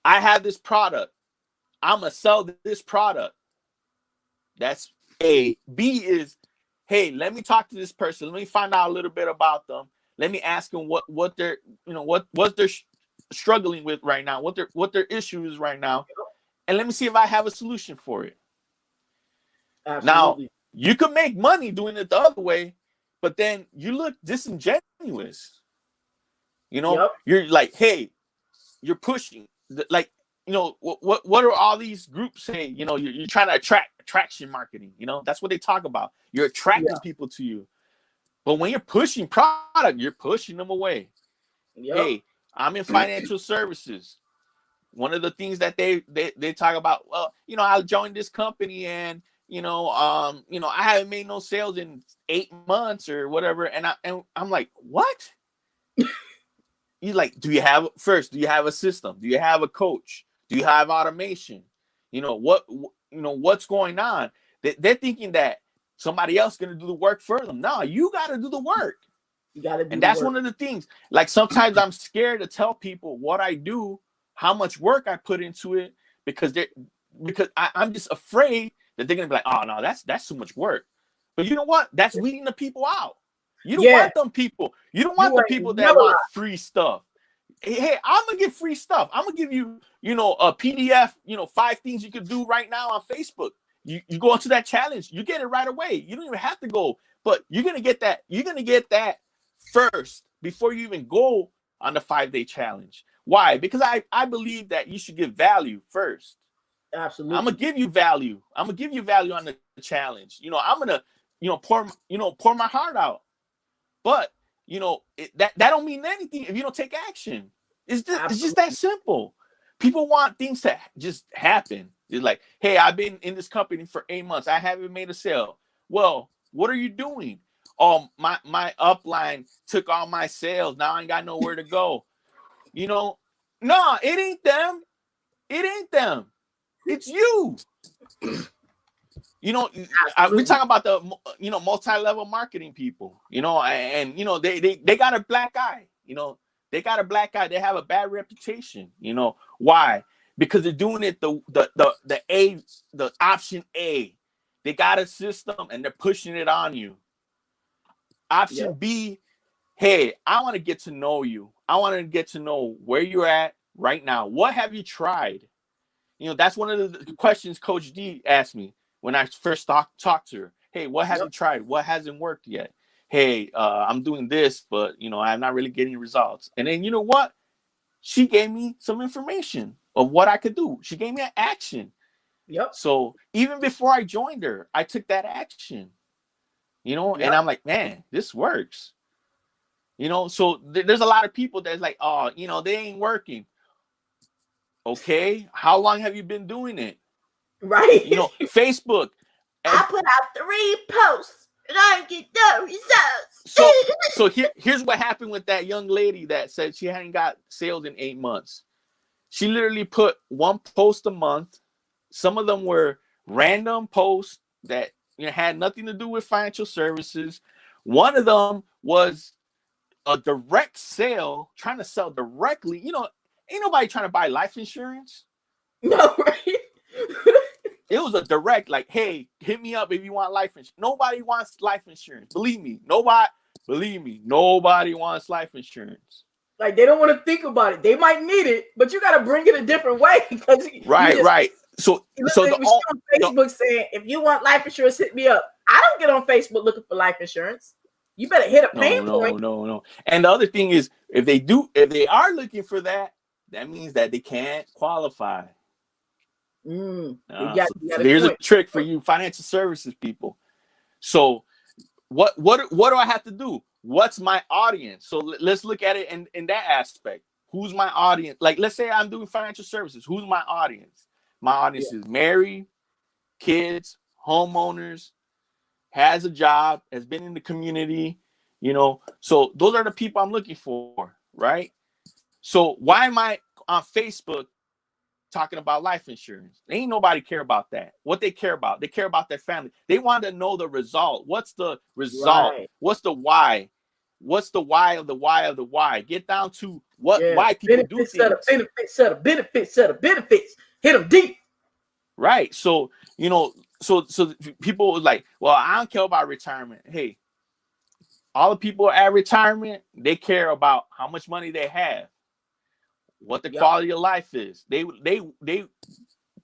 I have this product. I'm gonna sell this product. That's A. B is, hey, let me talk to this person. Let me find out a little bit about them. Let me ask them what they're what they're struggling with right now, what their issue is right now, and let me see if I have a solution for it. Absolutely. Now, you could make money doing it the other way, but then you look disingenuous. You're like, hey, you're pushing. Like, what are all these groups saying? You're trying to attraction marketing. That's what they talk about. You're attracting people to you. But when you're pushing product, you're pushing them away. Yep. Hey, I'm in financial services. One of the things that they talk about, well, I joined this company and I haven't made no sales in 8 months or whatever. And I'm like, what? You're like, do you have a system? Do you have a coach? Do you have automation? What's going on? They're thinking that somebody else is going to do the work for them. No, you got to do the work. You got to do and the that's work. one of the things. Like sometimes I'm scared to tell people what I do, how much work I put into it, because I'm just afraid that they're going to be like, oh, no, that's too much work. But you know what? That's weeding the people out. You don't want them people. You don't want the people that want free stuff. Hey, I'm gonna give free stuff. I'm gonna give you, a PDF, 5 things you could do right now on Facebook. You go into that challenge, you get it right away. You don't even have to go, but you're gonna get that. You're gonna get that first before you even go on the 5-day challenge. Why? Because I believe that you should give value first. Absolutely. I'm gonna give you value. I'm gonna give you value on the challenge. I'm gonna, pour my heart out. But that don't mean anything if you don't take action. It's just that simple. People want things to just happen. It's like, hey, I've been in this company for 8 months. I haven't made a sale. Well, what are you doing? My upline took all my sales. Now I ain't got nowhere to go. No, it ain't them. It ain't them. It's you. We talk about the multi-level marketing people, and they got a black eye. They got a black eye. They have a bad reputation. Why? Because they're doing it the option A. They got a system and they're pushing it on you. Option B, hey, I want to get to know you. I want to get to know where you're at right now. What have you tried? That's one of the questions Coach D asked me when I first talked to her. Hey, what have you tried? What hasn't worked yet? Hey, I'm doing this, but I'm not really getting results. And then you know what? She gave me some information of what I could do. She gave me an action. Yep. So even before I joined her, I took that action. And I'm like, man, this works. So there's a lot of people that's like, oh, they ain't working. Okay, how long have you been doing it? Right. Facebook. I put out 3 posts and I get no results. So here's what happened with that young lady that said she hadn't got sales in 8 months. She literally put 1 post a month. Some of them were random posts that had nothing to do with financial services. One of them was a direct sale, trying to sell directly. Ain't nobody trying to buy life insurance. No, right? It was a direct, like, hey, hit me up if you want life insurance. Nobody wants life insurance. Believe me, nobody wants life insurance. Like, they don't want to think about it. They might need it, but you got to bring it a different way. Right. So on Facebook saying, if you want life insurance, hit me up. I don't get on Facebook looking for life insurance. You better hit a pain point. No. And the other thing is, if they are looking for that, that means that they can't qualify. Here's a trick for you financial services people. So what do I have to do? What's my audience? So let's look at it in that aspect. Who's my audience? Like, let's say I'm doing financial services. Who's my audience? My audience is married, kids, homeowners, has a job, has been in the community, So those are the people I'm looking for, right? So why am I on Facebook talking about life insurance? Ain't nobody care about that. What they care about their family. They want to know the result. What's the result? Right. What's the why? What's the why of the why of the why? Get down to why people do things. Benefits. Hit them deep. Right. So, so people was like, well, I don't care about retirement. Hey, all the people at retirement, they care about how much money they have, what the quality of life is. They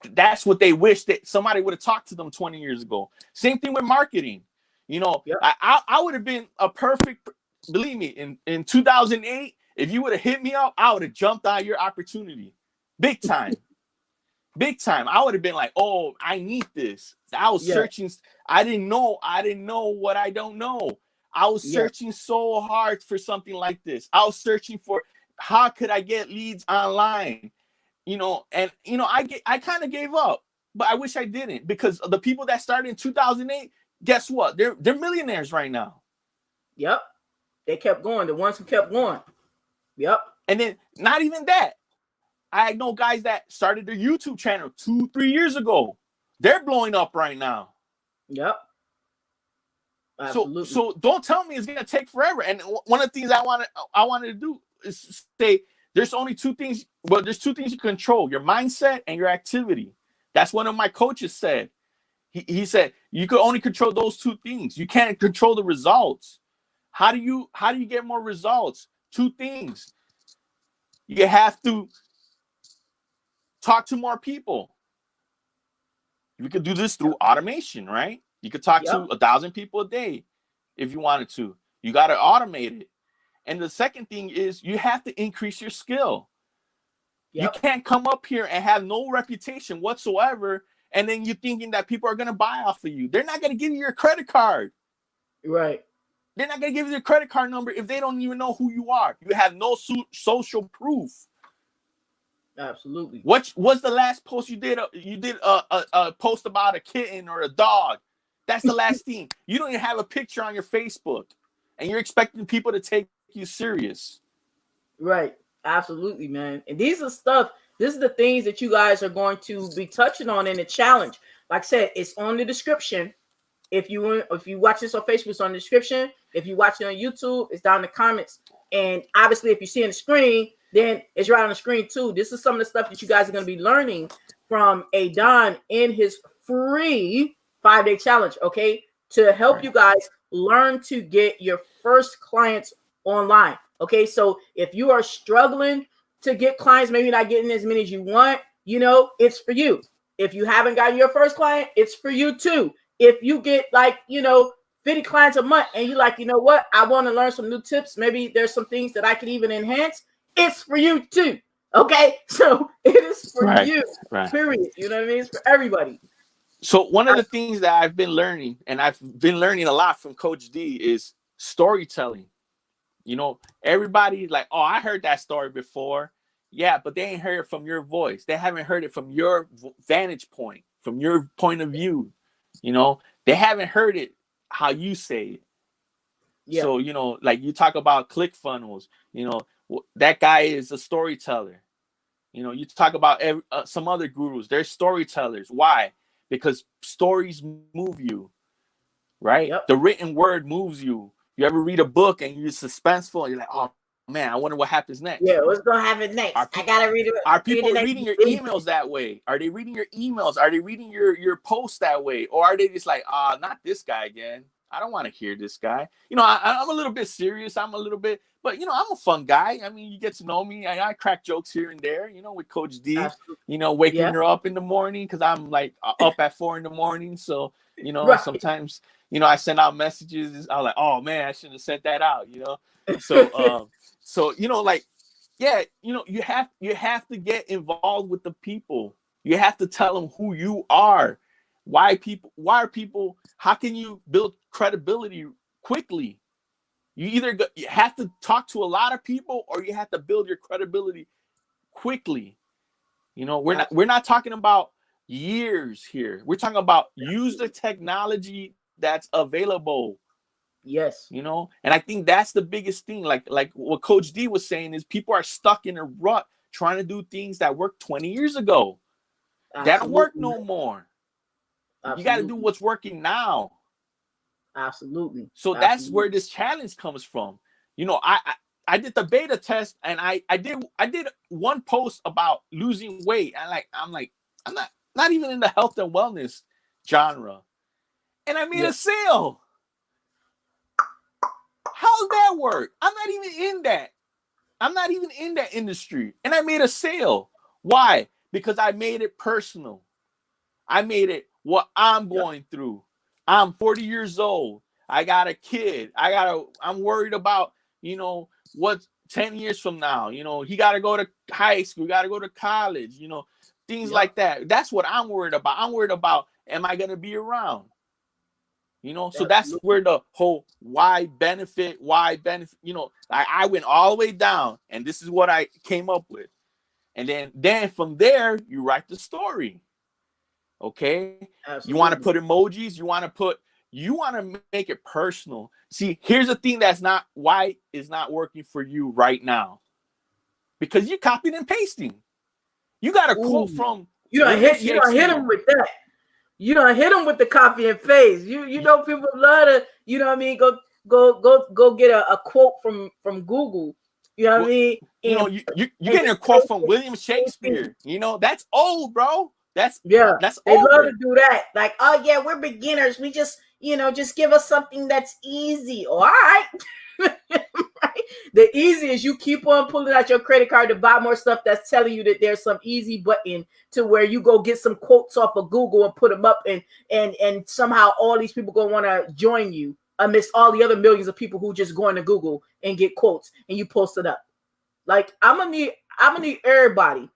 that's what they wish that somebody would have talked to them 20 years ago. Same thing with marketing. I would have been a perfect, believe me, in 2008, if you would have hit me up, I would have jumped on your opportunity. Big time. Big time. I would have been like, oh, I need this. I was searching. I didn't know what I don't know. I was searching so hard for something like this. I was searching for how could I get leads online, and I kind of gave up, but I wish I didn't, because the people that started in 2008, guess what? They're millionaires right now. Yep. They kept going. The ones who kept going. Yep. And then not even that. I know guys that started their YouTube channel 2-3 years ago. They're blowing up right now. Yep. Absolutely. So don't tell me it's gonna take forever. And one of the things I wanted to do is say there's only two things. Well, there's two things you control: your mindset and your activity. That's one of my coaches said. He said you could only control those two things. You can't control the results. How do you get more results? Two things. You have to talk to more people. You could do this through automation, right? You could talk to 1,000 people a day if you wanted to. You got to automate it. And the second thing is you have to increase your skill. You can't come up here and have no reputation whatsoever, and then you're thinking that people are going to buy off of you. They're not going to give you your credit card. Right. They're not going to give you their credit card number if they don't even know who you are. You have no social proof. Absolutely. What's the last post you did? You did a post about a kitten or a dog. That's the last thing. You don't even have a picture on your Facebook, and you're expecting people to take you serious. Right. Absolutely, man. And these are stuff. This is the things that you guys are going to be touching on in the challenge. Like I said, it's on the description. If you watch this on Facebook, it's on the description. If you watch it on YouTube, it's down in the comments. And obviously, if you see on the screen, then it's right on the screen too. This is some of the stuff that you guys are going to be learning from Adan in his free 5-day challenge, okay? To help you guys learn to get your first clients online, okay? So if you are struggling to get clients, maybe not getting as many as you want, it's for you. If you haven't gotten your first client, it's for you too. If you get 50 clients a month and you're like, you know what? I want to learn some new tips. Maybe there's some things that I can even enhance. It's for you too. Okay. So it is for you. Right. Period. You know what I mean? It's for everybody. So one of the things that I've been learning, and I've been learning a lot from Coach D, is storytelling. Everybody like, oh, I heard that story before. Yeah, but they ain't heard it from your voice. They haven't heard it from your vantage point, from your point of view. They haven't heard it how you say it. Yeah. So, like you talk about ClickFunnels, that guy is a storyteller. You talk about some other gurus, they're storytellers. Why? Because stories move you, right? Yep. The written word moves you. You ever read a book and you're suspenseful and you're like, oh man, I wonder what happens next. Yeah, what's going to happen next? I got to read it. Are people reading your emails that way? Are they reading your emails? Are they reading your posts that way? Or are they just like, not this guy again. I don't want to hear this guy. I'm a little bit serious. I'm a little bit, but I'm a fun guy. I mean, you get to know me. I crack jokes here and there, with Coach D, waking her up in the morning because I'm like up at 4 a.m. So, sometimes, I send out messages. I'm like, oh man, I shouldn't have sent that out, So, you have to get involved with the people. You have to tell them who you are. Why are people, how can you build credibility quickly? You have to talk to a lot of people or you have to build your credibility quickly. We're not talking about years here. We're talking about use the technology that's available. Yes. And I think that's the biggest thing. Like what Coach D was saying is people are stuck in a rut trying to do things that worked 20 years ago. Absolutely. That don't work no more. Absolutely. You got to do what's working now. Absolutely. So that's where this challenge comes from. I did the beta test and I did one post about losing weight. I'm not even in the health and wellness genre. And I made a sale. How's that work? I'm not even in that industry. And I made a sale. Why? Because I made it personal. I made it what I'm going through. I'm 40 years old. I got a kid. I'm worried about, what's 10 years from now. He got to go to high school, got to go to college, things like that. That's what I'm worried about. I'm worried about, am I going to be around? So that's where the whole why benefit, I went all the way down and this is what I came up with. And then from there, you write the story. Okay. Absolutely. You want to put emojis. You want to make it personal. See, here's the thing why it's not working for you right now. Because you copied and pasting. You got a quote from. You don't hit him with that. You don't hit them with the copy and paste. You know people love to, you know what I mean, go get a quote from Google. You know what I Well, mean? you know, And you're getting a quote from William Shakespeare. You know, that's old, bro. That's yeah, they love to over. do that. Like, oh yeah, we're beginners. We just, just give us something that's easy. All right. Right? The easy is you keep on pulling out your credit card to buy more stuff that's telling you that there's some easy button to where you go get some quotes off of Google and put them up, and somehow all these people gonna want to join you amidst all the other millions of people who just go into Google and get quotes and you post it up. Like, I'm gonna need everybody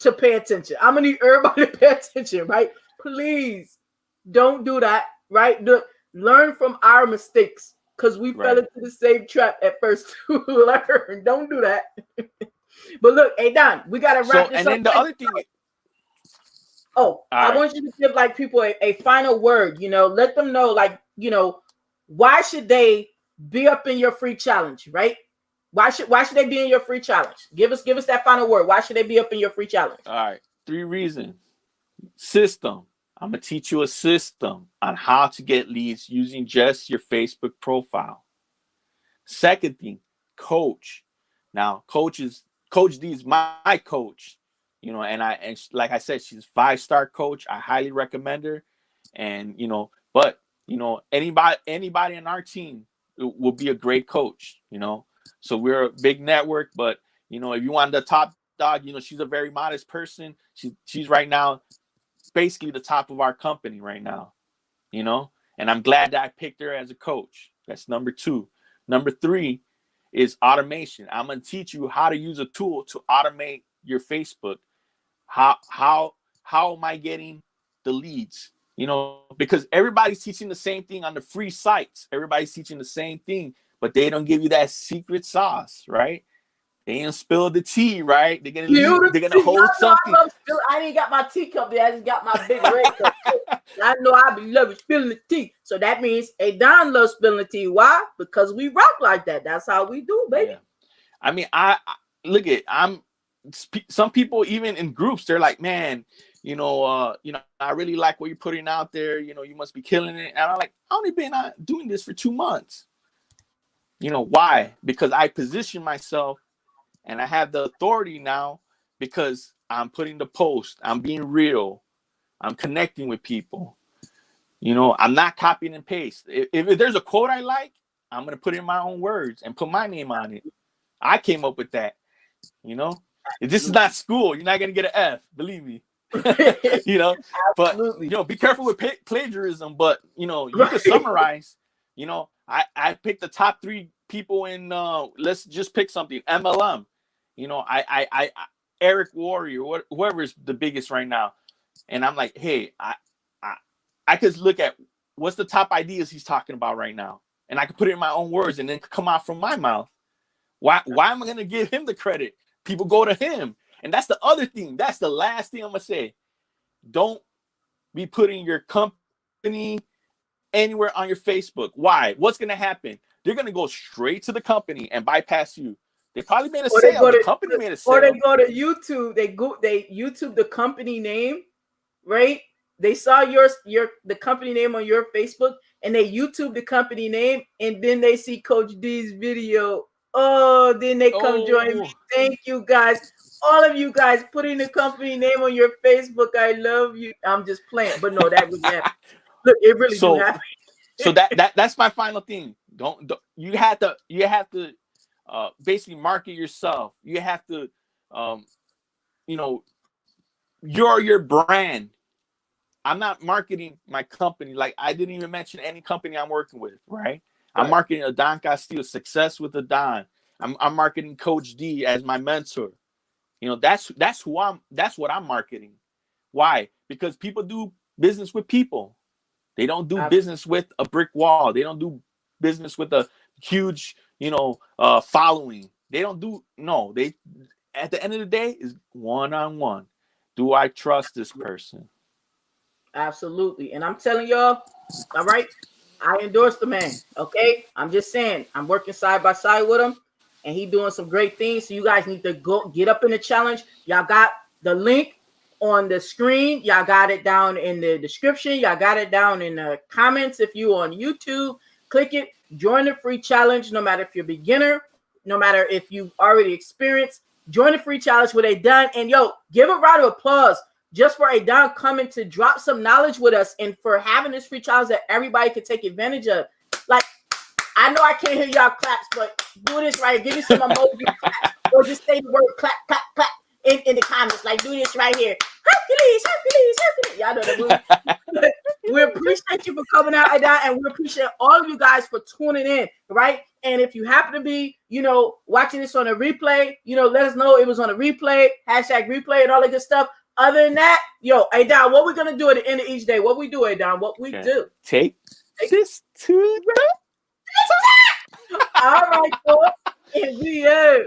to pay attention. I'm gonna need everybody to pay attention, right? Please don't do that, right? Learn from our mistakes, because we fell into the same trap at first to learn. Don't do that. But look, hey Don, we gotta wrap this and up. then the other thing. I want you to give like people a final word. Let them know, like, why should they be up in your free challenge, right? Why should they be in your free challenge? Give us that final word. Why should they be up in your free challenge? All right, 3 reasons. System. I'm gonna teach you a system on how to get leads using just your Facebook profile. Second thing, coach. Now, Coach D is my coach, and like I said, she's a 5-star coach. I highly recommend her, and but anybody on our team will be a great coach. So we're a big network, but if you want the top dog, she's a very modest person. She's right now basically the top of our company right now, and I'm glad that I picked her as a coach. That's number 2. Number 3 is automation. I'm going to teach you how to use a tool to automate your Facebook. How am I getting the leads? Because everybody's teaching the same thing on the free sites. Everybody's teaching the same thing, but they don't give you that secret sauce, right? They ain't spill the tea, right? They're gonna hold something. I ain't got my teacup there. I just got my big red cup. I know I be loving spilling the tea. So that means Don loves spilling the tea. Why? Because we rock like that. That's how we do, baby. Yeah. I mean, I look at some people even in groups. They're like, man, I really like what you're putting out there. You must be killing it. And I'm like, I only been doing this for 2 months. Why? Because I position myself. And I have the authority now because I'm putting the post. I'm being real. I'm connecting with people. I'm not copying and paste. If there's a quote I like, I'm going to put in my own words and put my name on it. I came up with that. If this is not school, you're not going to get an F. Believe me. But, be careful with plagiarism. But, you can summarize. I picked the top 3 people in, let's just pick something, MLM. I Eric Warrior, whoever is the biggest right now. And I'm like, hey, I could look at what's the top ideas he's talking about right now. And I could put it in my own words and then come out from my mouth. Why am I going to give him the credit? People go to him. And that's the other thing. That's the last thing I'm going to say. Don't be putting your company anywhere on your Facebook. Why? What's going to happen? They're going to go straight to the company and bypass you. They probably made a sale. The company made a sale. Or they go to YouTube. They YouTube the company name, right? They saw the company name on your Facebook, and they YouTube the company name, and then they see Coach D's video. Oh, then they come join me. Thank you guys. All of you guys putting the company name on your Facebook. I love you. I'm just playing, but no, that would happen. Look, it really do happen. So that's my final thing. Don't you have to basically market yourself. You have to you're your brand. I'm not marketing my company. Like, I didn't even mention any company I'm working with, right? I'm marketing Adan Castillo, Success with Adan. I'm marketing Coach D as my mentor. That's what I'm marketing. Why? Because people do business with people. They don't do business with a brick wall. They don't do business with a huge, following. They don't do they at the end of the day is one-on-one. Do I trust this person? Absolutely. And I'm telling y'all, all right, I endorse the man. Okay. I'm just saying, I'm working side by side with him, and he doing some great things. So you guys need to go get up in the challenge. Y'all got the link on the screen. Y'all got it down in the description. Y'all got it down in the comments. If you on YouTube, click it. Join the free challenge. No matter if you're a beginner, no matter if you've already experienced, join the free challenge with Adan. And yo, give a round of applause just for Adan coming to drop some knowledge with us and for having this free challenge that everybody can take advantage of. Like, I know I can't hear y'all claps, but do this right. Give me some emoji claps, or just say the word clap, clap, clap in the comments. Like, do this right here. Hercules, Hercules, Hercules. Y'all know that. We appreciate you for coming out, Adan, and we appreciate all of you guys for tuning in, right? And if you happen to be, watching this on a replay, let us know it was on a replay, #replay and all that good stuff. Other than that, Adan, what we going to do at the end of each day? What we do, Adan? What we do? Take this to the all right, folks. And we out.